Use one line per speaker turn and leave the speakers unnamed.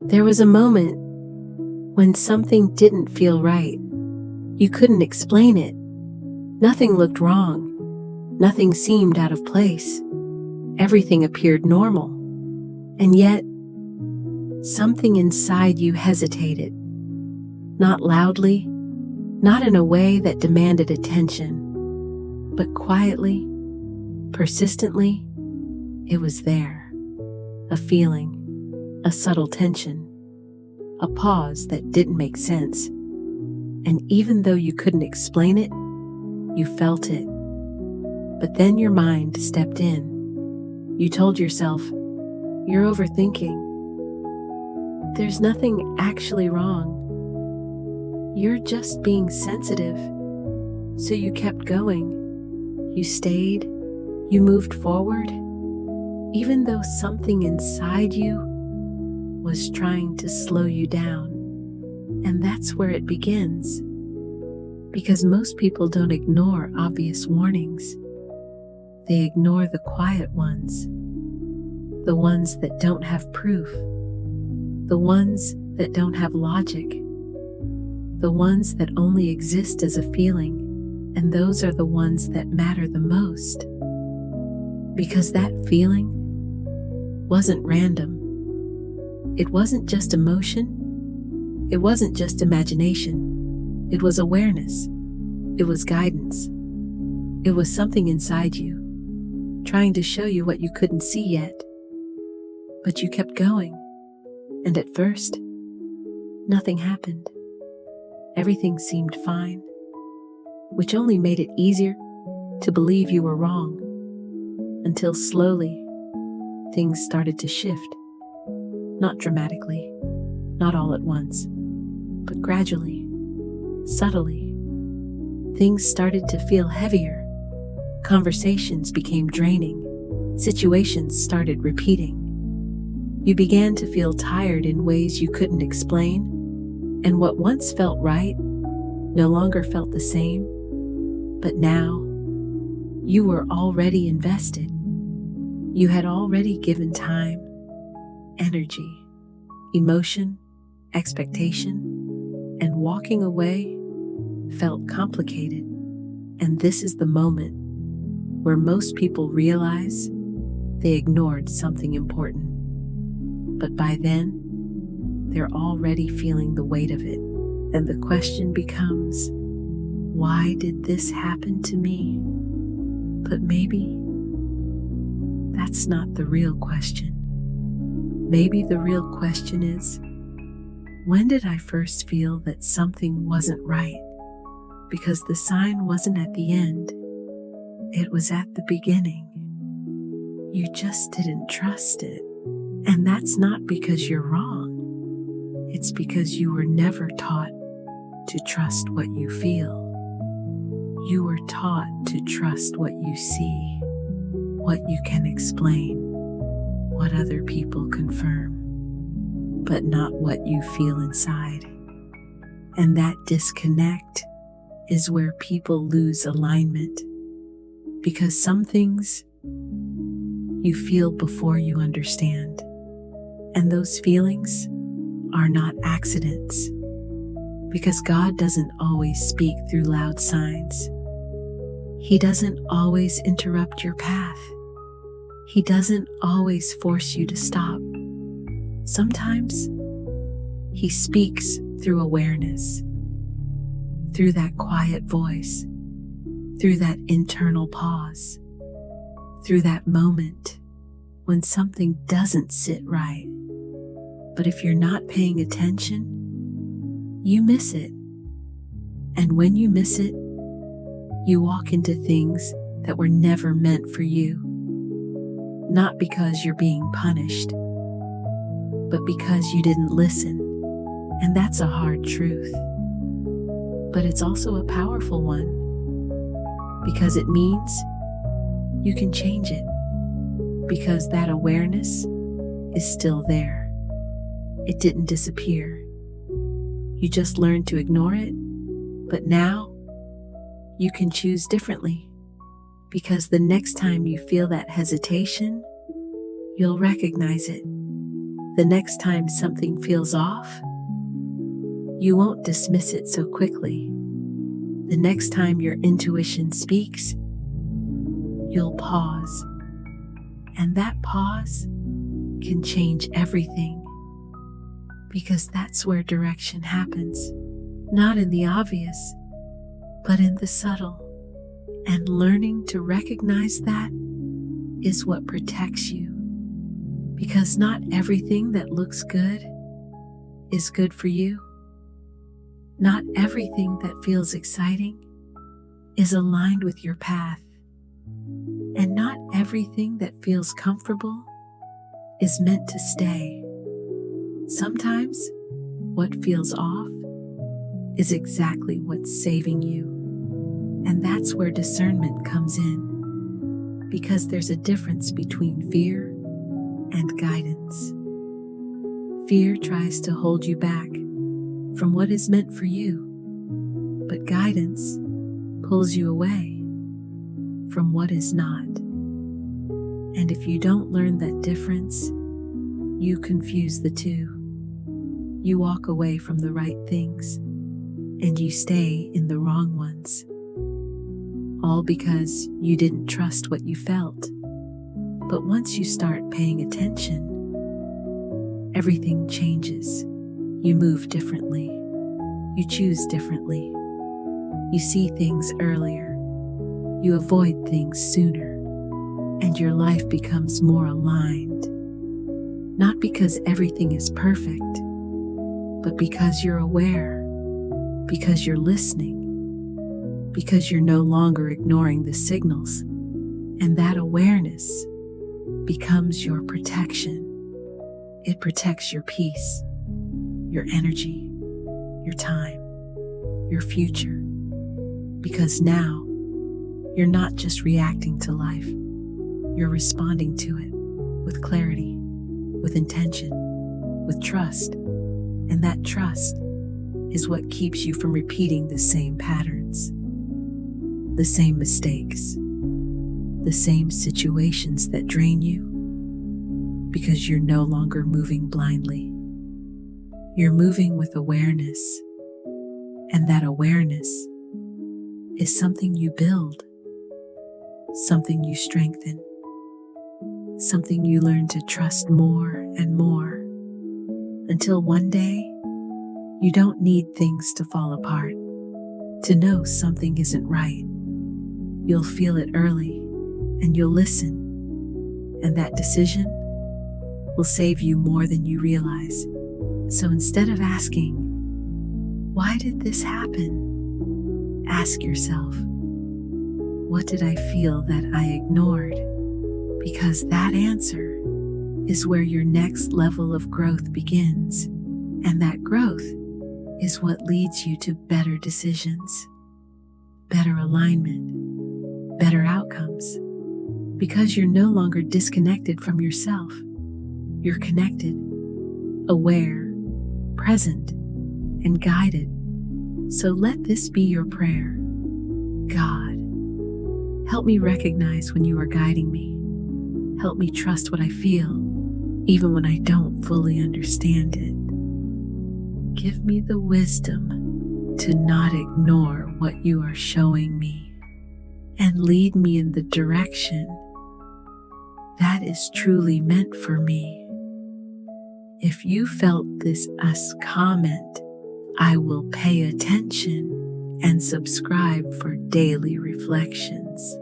There was a moment when something didn't feel right. You couldn't explain it. Nothing looked wrong. Nothing seemed out of place. Everything appeared normal. And yet, something inside you hesitated. Not loudly, not in a way that demanded attention, but quietly, persistently, it was there. A feeling, a subtle tension, a pause that didn't make sense. And even though you couldn't explain it, you felt it. But then your mind stepped in. You told yourself, "You're overthinking. There's nothing actually wrong. You're just being sensitive." So you kept going. You stayed. You moved forward, even though something inside you was trying to slow you down. And that's where it begins. Because most people don't ignore obvious warnings. They ignore the quiet ones. The ones that don't have proof. The ones that don't have logic. The ones that only exist as a feeling. And those are the ones that matter the most. Because that feeling wasn't random. It wasn't just emotion. It wasn't just imagination. It was awareness. It was guidance. It was something inside you, trying to show you what you couldn't see yet. But you kept going. And at first, nothing happened. Everything seemed fine, which only made it easier to believe you were wrong. Until slowly, things started to shift. Not dramatically, not all at once, but gradually, subtly. Things started to feel heavier. Conversations became draining. Situations started repeating. You began to feel tired in ways you couldn't explain, and what once felt right no longer felt the same. But now, you were already invested. You had already given time, energy, emotion, expectation, and walking away felt complicated. And this is the moment where most people realize they ignored something important. But by then, they're already feeling the weight of it. And the question becomes, why did this happen to me? But maybe that's not the real question. Maybe the real question is, when did I first feel that something wasn't right? Because the sign wasn't at the end. It was at the beginning. You just didn't trust it. And that's not because you're wrong. It's because you were never taught to trust what you feel. You were taught to trust what you see, what you can explain, what other people confirm, but not what you feel inside. And that disconnect is where people lose alignment, because some things you feel before you understand, and those feelings are not accidents, because God doesn't always speak through loud signs. He doesn't always interrupt your path. He doesn't always force you to stop. Sometimes He speaks through awareness, through that quiet voice, through that internal pause, through that moment when something doesn't sit right. But if you're not paying attention, you miss it. And when you miss it, you walk into things that were never meant for you. Not because you're being punished, but because you didn't listen. And that's a hard truth. But it's also a powerful one, because it means you can change it, because that awareness is still there. It didn't disappear. You just learned to ignore it, but now you can choose differently, because the next time you feel that hesitation, you'll recognize it The next time something feels off, you won't dismiss it so quickly. The next time your intuition speaks, you'll pause. And that pause can change everything, because that's where direction happens. Not in the obvious, but in the subtle. And learning to recognize that is what protects you. Because not everything that looks good is good for you. Not everything that feels exciting is aligned with your path. And not everything that feels comfortable is meant to stay. Sometimes what feels off is exactly what's saving you. And that's where discernment comes in, because there's a difference between fear and guidance. Fear tries to hold you back from what is meant for you, but guidance pulls you away from what is not. And if you don't learn that difference, you confuse the two. You walk away from the right things, and you stay in the wrong ones. All because you didn't trust what you felt. But once you start paying attention, everything changes. You move differently. You choose differently. You see things earlier. You avoid things sooner. And your life becomes more aligned. Not because everything is perfect, but because you're aware, because you're listening, because you're no longer ignoring the signals, and that awareness becomes your protection. It protects your peace, your energy, your time, your future, because now you're not just reacting to life, you're responding to it with clarity, with intention, with trust, and that trust is what keeps you from repeating the same patterns, the same mistakes, the same situations that drain you, because you're no longer moving blindly. You're moving with awareness, and that awareness is something you build, something you strengthen, something you learn to trust more and more, until one day you don't need things to fall apart to know something isn't right. You'll feel it early, and you'll listen, and that decision will save you more than you realize. So instead of asking, "Why did this happen?" ask yourself, "What did I feel that I ignored?" Because that answer is where your next level of growth begins, and that growth is what leads you to better decisions, better alignment, better outcomes, because you're no longer disconnected from yourself. You're connected, aware, present, and guided. So let this be your prayer. God, help me recognize when you are guiding me. Help me trust what I feel, even when I don't fully understand it. Give me the wisdom to not ignore what you are showing me, and lead me in the direction that is truly meant for me. If you felt this us comment, I will pay attention and subscribe for daily reflections.